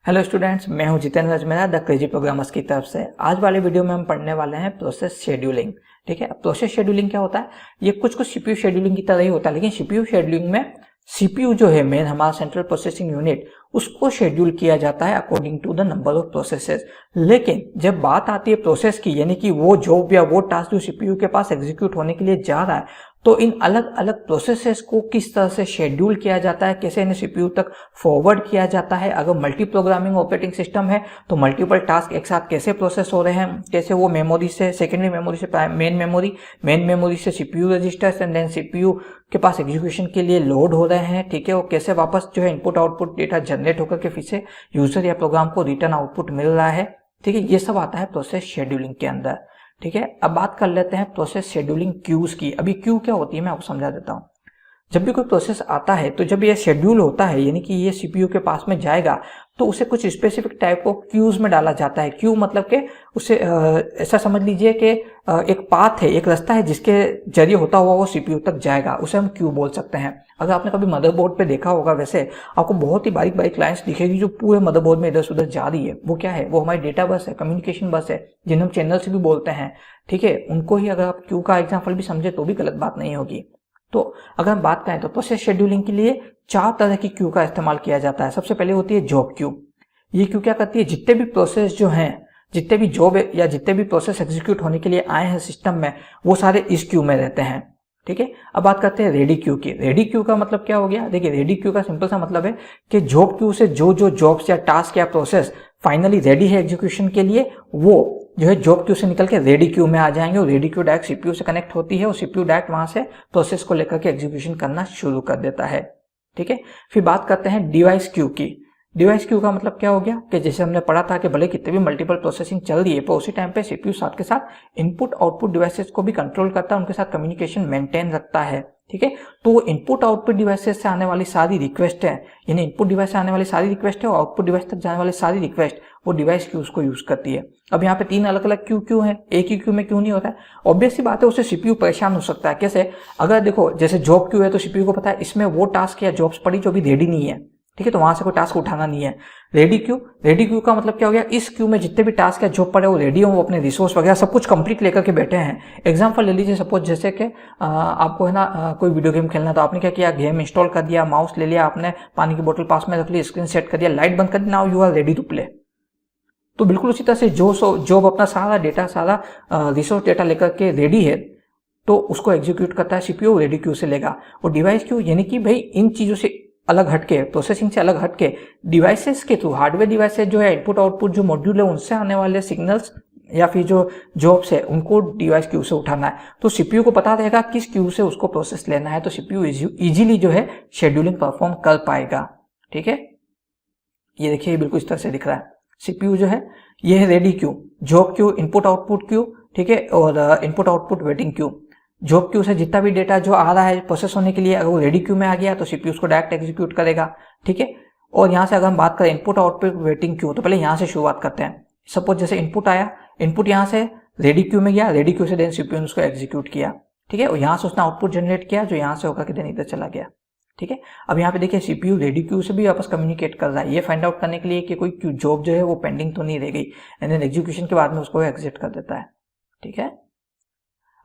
Hello students, मैं हूं Jitendra Ajmera the crazy programmers की तरफ से। आज वाले वीडियो में हम पढ़ने वाले हैं प्रोसेस शेड्यूलिंग। ठीक है, प्रोसेस शेड्यूलिंग क्या होता है? ये कुछ सीपीयू शेड्यूलिंग की तरह ही होता है, लेकिन सीपीयू शेड्यूलिंग में सीपीयू जो है मेन हमारा सेंट्रल प्रोसेसिंग यूनिट, उसको शेड्यूल किया जाता है according to the number of processes. लेकिन जब बात आती है प्रोसेस की, यानी कि वो जॉब या वो टास्क जो सीपीयू के पास एग्जीक्यूट होने के लिए जा रहा है, तो इन अलग अलग प्रोसेसेस को किस तरह से शेड्यूल किया जाता है, कैसे इन्हें सीपीयू तक फॉरवर्ड किया जाता है। अगर मल्टी प्रोग्रामिंग ऑपरेटिंग सिस्टम है तो मल्टीपल टास्क एक साथ कैसे प्रोसेस हो रहे हैं, कैसे वो मेमोरी से सेकेंडरी मेमोरी से मेन मेमोरी से CPU registers and then CPU के पास एग्जीक्यूशन के लिए लोड हो रहे हैं। ठीक है, वो कैसे वापस जो है इनपुट आउटपुट डेटा जनरेट होकर के फिर से यूजर या प्रोग्राम को रिटर्न आउटपुट मिल रहा है। ठीक है, ये सब आता है प्रोसेस शेड्यूलिंग के अंदर। ठीक है, अब बात कर लेते हैं प्रोसेस शेड्यूलिंग क्यूज की। अभी क्यू क्या होती है मैं आपको समझा देता हूँ। जब भी कोई प्रोसेस आता है तो जब ये शेड्यूल होता है, यानी कि ये सीपीयू के पास में जाएगा, तो उसे कुछ स्पेसिफिक टाइप ऑफ क्यूज में डाला जाता है। क्यू मतलब कि उसे ऐसा समझ लीजिए कि एक पाथ है, एक रास्ता है जिसके जरिए होता हुआ वो सीपीयू तक जाएगा, उसे हम क्यू बोल सकते हैं। अगर आपने कभी मदरबोर्ड पे देखा होगा, वैसे आपको बहुत ही बारीक बारीक लाइंस दिखेगी जो पूरे मदरबोर्ड में इधर उधर जा रही है। वो क्या है? वो हमारी डेटा बस है, कम्युनिकेशन बस है, जिन्हें हम चैनल से भी बोलते हैं। ठीक है, उनको ही अगर आप क्यू का एग्जाम्पल भी समझे तो भी गलत बात नहीं होगी। तो अगर हम बात करें तो प्रोसेस शेड्यूलिंग के लिए 4 तरह की क्यू का इस्तेमाल किया जाता है। सबसे पहले होती है जॉब क्यू। ये क्यू क्या करती है? जितने भी प्रोसेस जो हैं, जितने भी जॉब या जितने भी प्रोसेस एग्जीक्यूट होने के लिए आए हैं सिस्टम में, वो सारे इस क्यू में रहते हैं। ठीक है, अब बात करते हैं रेडी क्यू की। रेडी क्यू का मतलब क्या हो गया? देखिए, रेडी क्यू का सिंपल सा मतलब है कि जॉब क्यू से जो जो जॉब्स या टास्क या प्रोसेस फाइनली रेडी है एग्जीक्यूशन के लिए, वो जो है जॉब क्यू से निकल के रेडी क्यू में आ जाएंगे और रेडी क्यू डायरेक्ट सीपीयू से कनेक्ट होती है और सीपीयू डायरेक्ट वहां से प्रोसेस को लेकर के एग्जीक्यूशन करना शुरू कर देता है। ठीक है, फिर बात करते हैं डिवाइस क्यू की। डिवाइस क्यू का मतलब क्या हो गया कि जैसे हमने पढ़ा था कि भले कितने भी मल्टीपल प्रोसेसिंग चल रही है, पर उसी टाइम पे सीपीयू साथ के साथ इनपुट आउटपुट डिवाइसेस को भी कंट्रोल करता है, उनके साथ कम्युनिकेशन मेंटेन रखता है। ठीक है, तो इनपुट आउटपुट डिवाइसेस से आने वाली सारी रिक्वेस्ट है, यानी इनपुट डिवाइस से आने वाली सारी रिक्वेस्ट है और आउटपुट डिवाइस तक जाने वाली सारी रिक्वेस्ट वो डिवाइस क्यूज को यूज करती है। अब यहाँ पे 3 अलग अलग क्यू है, एक ही क्यू में क्यों नहीं होता है? ऑब्वियस सी बात है, उससे सीपीयू परेशान हो सकता है। कैसे? अगर देखो, जैसे जॉब क्यू है तो सीपीयू को पता है इसमें वो टास्क या जॉब्स पड़ी जो अभी रेडी नहीं है। ठीक है, तो वहां से कोई टास्क उठाना नहीं है। रेडी क्यू का मतलब क्या हो गया? इस क्यू में जितने भी टास्क या जॉब पड़े वो रेडी हो, वो अपने रिसोर्स वगैरह सब कुछ कंप्लीट लेकर के बैठे हैं। एग्जांपल ले लीजिए, सपोज जैसे कि आपको है ना कोई वीडियो गेम खेलना, तो आपने क्या किया? गेम इंस्टॉल कर दिया, माउस ले लिया, आपने पानी की बोतल पास में रख ली, स्क्रीन सेट कर दिया, लाइट बंद कर दी, now you are ready to play. तो बिल्कुल उसी तरह से जॉब अपना सारा डेटा, सारा रिसोर्स डेटा लेकर के रेडी है, तो उसको एग्जीक्यूट करता है सीपीयू, रेडी क्यू से लेगा। और डिवाइस क्यू यानी कि भाई इन चीजों से अलग हटके, प्रोसेसिंग से अलग हटके, डिवाइसेस के थ्रू, हार्डवेयर डिवाइसेस जो है, इनपुट आउटपुट जो मॉड्यूल है, उनसे आने वाले सिग्नल्स या फिर जो जॉब्स है, उनको डिवाइस क्यू से उठाना है। तो सीपीयू को पता रहेगा किस क्यू से उसको प्रोसेस लेना है, तो सीपीयू इजीली जो है शेड्यूलिंग परफॉर्म कर पाएगा। ठीक है, ये देखिए बिल्कुल इस तरह से दिख रहा है। सीपीयू जो है ये है ready queue, job queue, input output Q. ठीक है, और input output waiting queue. Job queue से जितना भी डेटा जो आ रहा है प्रोसेस होने के लिए, अगर वो रेडी क्यू में आ गया तो सीपीयू उसको डायरेक्ट एग्जीक्यूट करेगा। ठीक है, और यहाँ से अगर हम बात करें इनपुट आउटपुट वेटिंग क्यू, तो पहले यहाँ से शुरुआत करते हैं। सपोज जैसे इनपुट आया, इनपुट यहाँ से रेडी क्यू में गया, रेडी क्यू से देन सीपीयू ने उसको एग्जीक्यूट किया। ठीक है, और यहाँ से उसने आउटपुट जनरेट किया जो यहाँ से होकर के देन इधर चला गया। ठीक है, अब यहाँ पे देखिए सीपीयू रेडी क्यू से भी वापस कम्युनिकेट कर रहा है, ये फाइंड आउट करने के लिए कि कोई क्यू जॉब जो है वो पेंडिंग तो नहीं रह गई, एंड देन एग्जीक्यूशन के बाद में उसको एग्जिट कर देता है। ठीक है,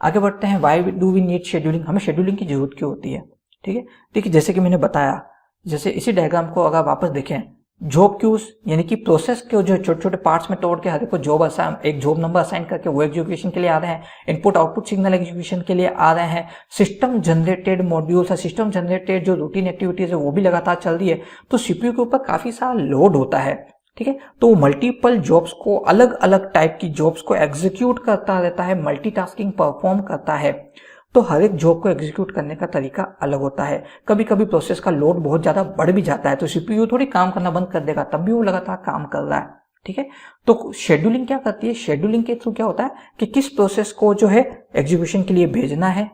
आगे बढ़ते हैं। Why do we need scheduling? हमें शेड्यूलिंग की जरूरत क्यों होती है? ठीक है, देखिए जैसे कि मैंने बताया, जैसे इसी डायग्राम को अगर वापस देखें, जॉब क्यूज यानी कि प्रोसेस के जो छोटे छोटे पार्ट्स में तोड़ के हर एक को एक जॉब नंबर असाइन करके वो एग्जीक्यूशन के लिए आ रहे हैं, इनपुट आउटपुट सिग्नल एग्जीक्यूशन के लिए आ रहे हैं, सिस्टम जनरेटेड मॉड्यूल्स या सिस्टम जनरेटेड जो रूटीन एक्टिविटीज है वो भी लगातार चल रही है, तो सीपीयू के ऊपर काफी सारा लोड होता है। ठीक है, तो मल्टीपल जॉब्स को, अलग अलग टाइप की जॉब्स को एग्जीक्यूट करता रहता है, मल्टीटास्किंग परफॉर्म करता है। तो हर एक जॉब को एग्जीक्यूट करने का तरीका अलग होता है। कभी कभी प्रोसेस का लोड बहुत ज्यादा बढ़ भी जाता है, तो सीपीयू थोड़ी काम करना बंद कर देगा, तब भी वो लगातार काम कर रहा है। ठीक है, तो शेड्यूलिंग क्या करती है? शेड्यूलिंग के थ्रू क्या होता है कि किस प्रोसेस को जो है एग्जीक्यूशन के लिए भेजना है,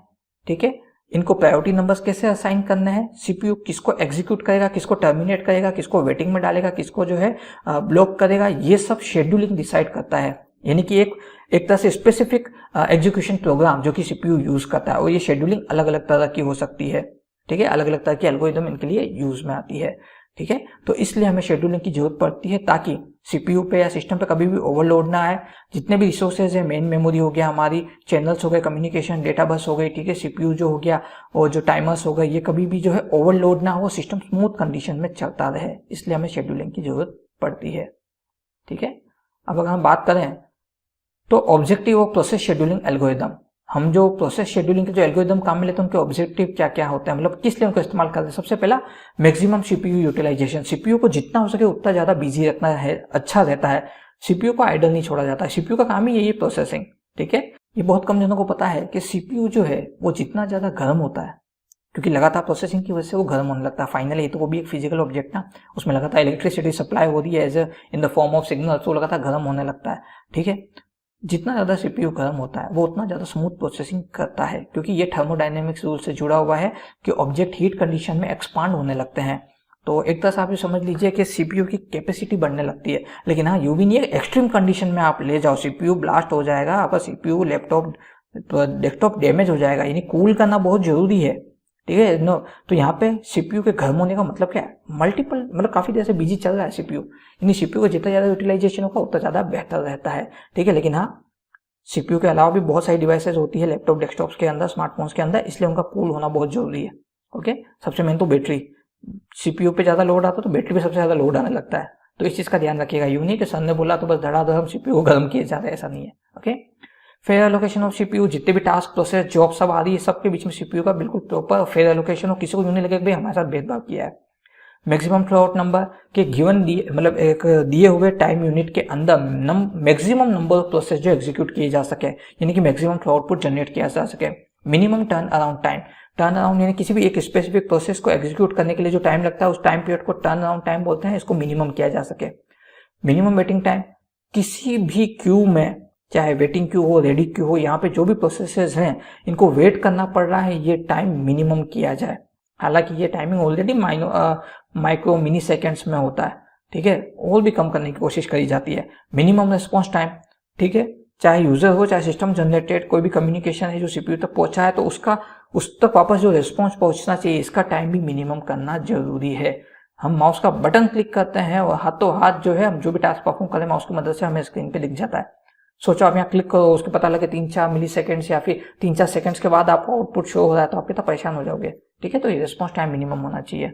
ठीक है, इनको प्रायोरिटी नंबर्स कैसे असाइन करने हैं, सीपीयू किसको एग्जीक्यूट करेगा, किसको टर्मिनेट करेगा, किसको वेटिंग में डालेगा, किसको जो है ब्लॉक करेगा, ये सब शेड्यूलिंग डिसाइड करता है। यानी कि एक तरह से स्पेसिफिक एग्जीक्यूशन प्रोग्राम जो कि सीपीयू यूज करता है, और ये शेड्यूलिंग अलग अलग तरह की हो सकती है। ठीक है, अलग अलग तरह की एल्गोरिदम इनके लिए यूज में आती है। ठीक है। तो इसलिए हमें शेड्यूलिंग की जरूरत पड़ती है ताकि सीपीयू पे या सिस्टम पे कभी भी ओवरलोड ना आए। जितने भी रिसोर्सेज है, मेन मेमोरी हो गया, हमारी चैनल्स हो गए, कम्युनिकेशन डेटा बस हो गई, ठीक है, सीपीयू जो हो गया और जो टाइमर्स हो गए, ये कभी भी जो है ओवरलोड ना हो, सिस्टम स्मूथ कंडीशन में चलता रहे, इसलिए हमें शेड्यूलिंग की जरूरत पड़ती है। ठीक है। अब अगर हम बात करें तो objective of process scheduling algorithm, हम जो प्रोसेस शेड्यूलिंग के जो एल्गोरिदम काम में लेते हैं उनके ऑब्जेक्टिव क्या क्या होते हैं, मतलब किस लिए उनको इस्तेमाल करते हैं। सबसे पहला मैक्सिमम सीपीयू यूटिलाइजेशन, सीपीयू को जितना हो सके उतना ज्यादा बिजी रखना है, अच्छा रहता है, सीपीयू को आइडल नहीं छोड़ा जाता है। सीपीयू का काम ही यही है प्रोसेसिंग। ठीक है। ये बहुत कम जनों को पता है कि सीपीयू जो है वो जितना ज्यादा गर्म होता है, क्योंकि लगातार प्रोसेसिंग की वजह से वो गर्म होने लगता है। फाइनली तो वो भी एक फिजिकल ऑब्जेक्ट ना, उसमें लगातार इलेक्ट्रिसिटी सप्लाई हो रही है as in the form of signal, तो लगातार गर्म होने लगता है। ठीक है। जितना ज्यादा सीपीयू गर्म होता है वो उतना ज्यादा स्मूथ प्रोसेसिंग करता है, क्योंकि ये थर्मोडायनेमिक्स रूल से जुड़ा हुआ है कि ऑब्जेक्ट हीट कंडीशन में एक्सपांड होने लगते हैं। तो एक तरह से आप ये समझ लीजिए कि सीपीयू की कैपेसिटी बढ़ने लगती है। लेकिन हाँ, यूं भी नहीं है एक्सट्रीम कंडीशन में आप ले जाओ, सीपीयू ब्लास्ट हो जाएगा, आपका सीपीयू लैपटॉप डेस्कटॉप डैमेज हो जाएगा, यानी कूल करना बहुत जरूरी है। ठीक है। नो, तो यहाँ पे सीपीयू के गर्म होने का मतलब क्या है, मल्टीपल, मतलब काफी देर से बिजी चल रहा है सीपीयू, यानी सीपीयू का जितना ज्यादा यूटिलाइजेशन होगा उतना ज्यादा बेहतर रहता है। ठीक है। लेकिन हाँ, सीपीयू के अलावा भी बहुत सारी डिवाइसेज होती है लैपटॉप डेस्कटॉप्स के अंदर, स्मार्टफोन्स के अंदर, इसलिए उनका कूल होना बहुत जरूरी है। ओके। सबसे मेन तो बैटरी, सीपीयू पे ज्यादा लोड आता है तो बैटरी पे सबसे ज्यादा लोड आने लगता है, तो इस चीज का ध्यान रखिएगा। यूं नहीं कि सर ने बोला तो बस धड़ाधड़ हम सीपीयू को गर्म किए जा रहे हैं, ऐसा नहीं है। Okay. Fair allocation of CPU, जितने भी टास्क, प्रोसेस, जॉब सब आ रही है, सबके बीच में सीपीयू का बिल्कुल प्रॉपर फेयर एलोकेशन हो, किसी को यूं नहीं लगे भाई हमारे साथ भेदभाव किया है। मैक्सिमम फ्लोट नंबर के गिवन दिए, मतलब एक दिए हुए टाइम यूनिट के अंदर मैक्सिमम नंबर ऑफ प्रोसेस जो एग्जीक्यूट किए जा सके, यानी कि मैक्सिमम आउटपुट जनरेट किया जा सके। Minimum turn around time, turn around यानी किसी भी एक स्पेसिफिक प्रोसेस को एग्जीक्यूट करने के लिए जो टाइम लगता है उस टाइम पीरियड को टर्न अराउंड टाइम बोलते हैं, इसको मिनिमम किया जा सके। मिनिमम वेटिंग टाइम, किसी भी क्यू में, चाहे वेटिंग क्यू हो, रेडी क्यू हो, यहाँ पे जो भी प्रोसेसेस हैं इनको वेट करना पड़ रहा है, ये टाइम मिनिमम किया जाए। हालांकि ये timing already micro mini seconds में होता है। ठीक है। और भी कम करने की कोशिश करी जाती है। मिनिमम रिस्पॉन्स टाइम, ठीक है, चाहे यूजर हो चाहे सिस्टम जनरेटेड कोई भी कम्युनिकेशन है जो सीपीयू तक पहुंचा है तो उसका उस तक वापस जो रिस्पॉन्स पहुंचना चाहिए, इसका टाइम भी मिनिमम करना जरूरी है। हम माउस का बटन क्लिक करते हैं और हाथों हाथ जो है हम जो भी टास्क परफॉर्म करें माउस की मदद से हमें स्क्रीन पे दिख जाता है। सोचो आप यहाँ क्लिक करो, उसके पता लगे 3-4 मिली सेकेंड्स या फिर 3-4 सेकेंड्स के बाद आपको आउटपुट शो हो रहा है तो आप कितना परेशान हो जाओगे। ठीक है। तो ये रिस्पॉन्स टाइम मिनिमम होना चाहिए।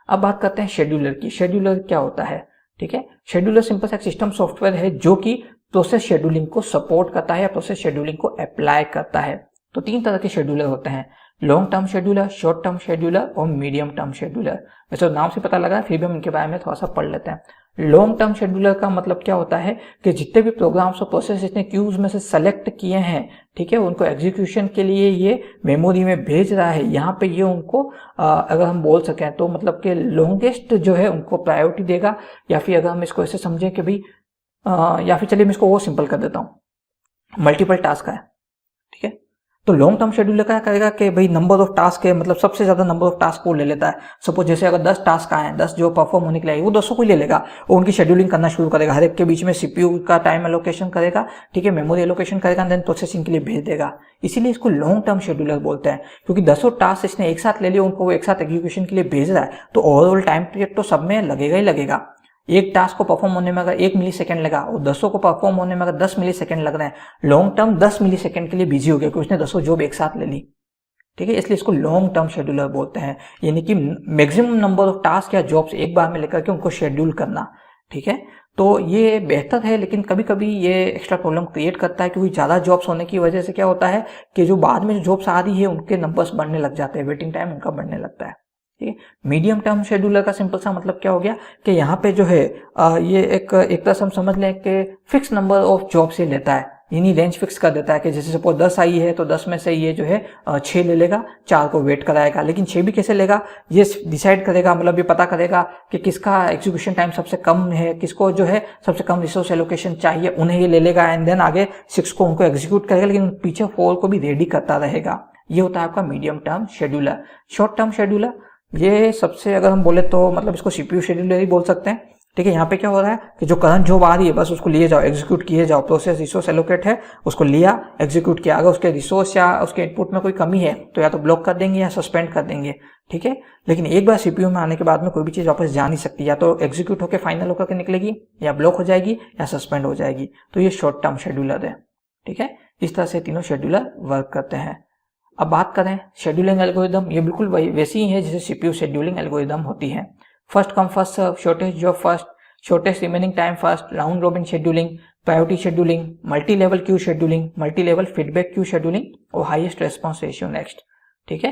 अब बात करते हैं शेड्यूलर की। शेड्यूलर क्या होता है। ठीक है। शेड्यूलर सिंपल सा एक सिस्टम सॉफ्टवेयर है जो कि प्रोसेस शेड्यूलिंग को सपोर्ट करता है या प्रोसेस शेड्यूलिंग को अप्लाई करता है। तो 3 तरह के शेड्यूलर होते हैं, long term scheduler, short term scheduler और मीडियम टर्म शेड्यूलर। वैसे नाम से पता लगा, फिर भी हम इनके बारे में थोड़ा सा पढ़ लेते हैं। लॉन्ग टर्म शेड्यूलर का मतलब क्या होता है कि जितने भी प्रोग्राम्स और प्रोसेस इसने क्यूज में से सेलेक्ट किए हैं, ठीक है, उनको एग्जीक्यूशन के लिए ये मेमोरी में भेज रहा है। यहाँ पे ये उनको अगर हम बोल सकें तो मतलब कि लॉन्गेस्ट जो है उनको प्रायोरिटी देगा, या फिर अगर हम इसको ऐसे समझें कि भाई या फिर चलिए मैं इसको वो सिंपल कर देता हूँ, मल्टीपल टास्क है। ठीक है। तो लॉन्ग टर्म शेड्यूलर क्या करेगा कि भाई नंबर ऑफ टास्क है, मतलब सबसे ज्यादा नंबर ऑफ टास्क को ले लेता है। सपोज जैसे अगर 10 टास्क आए हैं, 10 जो परफॉर्म होने के लिए वो 10 को ले लेगा और उनकी शेड्यूलिंग करना शुरू करेगा। हर एक के बीच में सीपीयू का टाइम एलोकेशन करेगा, ठीक है, मेमोरी एलोकेशन करेगा, देन प्रोसेसिंग के लिए भेज देगा। इसीलिए इसको लॉन्ग टर्म शेड्यूलर बोलते हैं, क्योंकि 10 टास्क इसने एक साथ ले लिए, उनको वो एक साथ एग्जीक्यूशन के लिए भेज रहा है, तो ओवरऑल टाइम पीरियड तो सब में लगेगा ही लगेगा। एक टास्क को परफॉर्म होने में अगर 1 मिली सेकेंड लगा और 10 को परफॉर्म होने में अगर 10 मिली सेकेंड लग रहे हैं, लॉन्ग टर्म 10 मिली सेकेंड के लिए बिजी हो गया क्योंकि उसने 10 जॉब एक साथ ले ली। ठीक है। इसलिए इसको लॉन्ग टर्म शेड्यूलर बोलते हैं, यानी कि मैक्सिमम नंबर ऑफ टास्क या जॉब्स एक बार में लेकर के उनको शेड्यूल करना। ठीक है। तो ये बेहतर है, लेकिन कभी कभी ये एक्स्ट्रा प्रॉब्लम क्रिएट करता है, क्योंकि ज्यादा जॉब्स होने की वजह से क्या होता है कि जो बाद में जो जॉब्स आ रही है उनके नंबर्स बढ़ने लग जाते हैं, वेटिंग टाइम उनका बढ़ने लगता है। ठीक है। मीडियम टर्म शेड्यूलर का सिंपल सा मतलब क्या हो गया कि यहाँ पे जो है ये एक तरह से हम समझ लें कि फिक्स नंबर ऑफ जॉब से लेता है, यानी रेंज फिक्स कर देता है कि जैसे सपोज 10 आई है तो 10 में से ये जो है 6 ले लेगा, 4 को वेट कराएगा। लेकिन 6 भी कैसे लेगा ये डिसाइड करेगा, मतलब ये पता करेगा कि किसका एग्जीक्यूशन टाइम सबसे कम है, किसको जो है सबसे कम रिसोर्स एलोकेशन चाहिए, उन्हें ये ले लेगा एंड देन आगे 6 को उनको एग्जीक्यूट करेगा, लेकिन पीछे 4 को भी रेडी करता रहेगा। ये होता है आपका medium term scheduler. Short term scheduler ये सबसे अगर हम बोले तो मतलब इसको सीपीयू शेड्यूलर ही बोल सकते हैं। ठीक है। यहाँ पे क्या हो रहा है कि जो करंट जॉब आ रही है बस उसको लिए जाओ, एग्जीक्यूट किए जाओ, प्रोसेस रिसोर्स एलोकेट है उसको लिया, एग्जीक्यूट किया, अगर उसके रिसोर्स या उसके इनपुट में कोई कमी है तो या तो ब्लॉक कर देंगे या सस्पेंड कर देंगे। ठीक है। लेकिन एक बार सीपीयू में आने के बाद में कोई भी चीज़ वापस जा नहीं सकती, या तो एग्जीक्यूट होकर फाइनल होकर के निकलेगी, या ब्लॉक हो जाएगी, या सस्पेंड हो जाएगी। तो ये शॉर्ट टर्म शेड्यूलर है, ठीक है। इस तरह से तीनों शेड्यूलर वर्क करते हैं। अब बात करें शेड्यूलिंग एल्गोरिदम, ये बिल्कुल वैसी ही है जैसे सीपीयू शेड्यूलिंग एल्गोरिदम होती है। First come first serve, shortest job first, shortest remaining time first, round robin scheduling, priority scheduling, multi level queue scheduling, multi level feedback queue scheduling और हाईएस्ट रेस्पॉन्स रेशियो नेक्स्ट, ठीक है।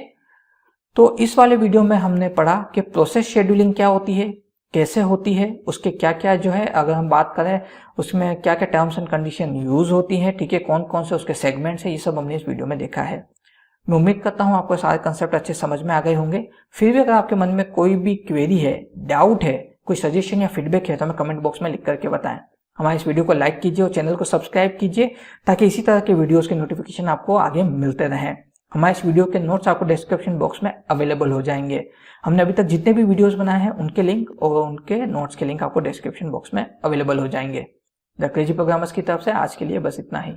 तो इस वाले video में हमने पढ़ा कि प्रोसेस शेड्यूलिंग क्या होती है, कैसे होती है, उसके क्या क्या जो है अगर हम बात करें उसमें क्या क्या टर्म्स एंड कंडीशन यूज होती है, ठीक है, कौन कौन से उसके सेगमेंट्स है, ये सब हमने इस वीडियो में देखा है। मैं उम्मीद करता हूँ आपको सारे कंसेप्ट अच्छे समझ में आ गए होंगे। फिर भी अगर आपके मन में कोई भी क्वेरी है, डाउट है, कोई सजेशन या फीडबैक है तो हमें कमेंट बॉक्स में लिख करके बताएं। हमारे इस वीडियो को लाइक कीजिए और चैनल को सब्सक्राइब कीजिए ताकि इसी तरह के वीडियोस के नोटिफिकेशन आपको आगे मिलते रहें। हमारे इस वीडियो के नोट्स आपको डिस्क्रिप्शन बॉक्स में अवेलेबल हो जाएंगे। हमने अभी तक जितने भी वीडियोस बनाए हैं उनके लिंक और उनके नोट्स के लिंक आपको डिस्क्रिप्शन बॉक्स में अवेलेबल हो जाएंगे। द क्रेजी प्रोग्रामर्स की तरफ से आज के लिए बस इतना ही।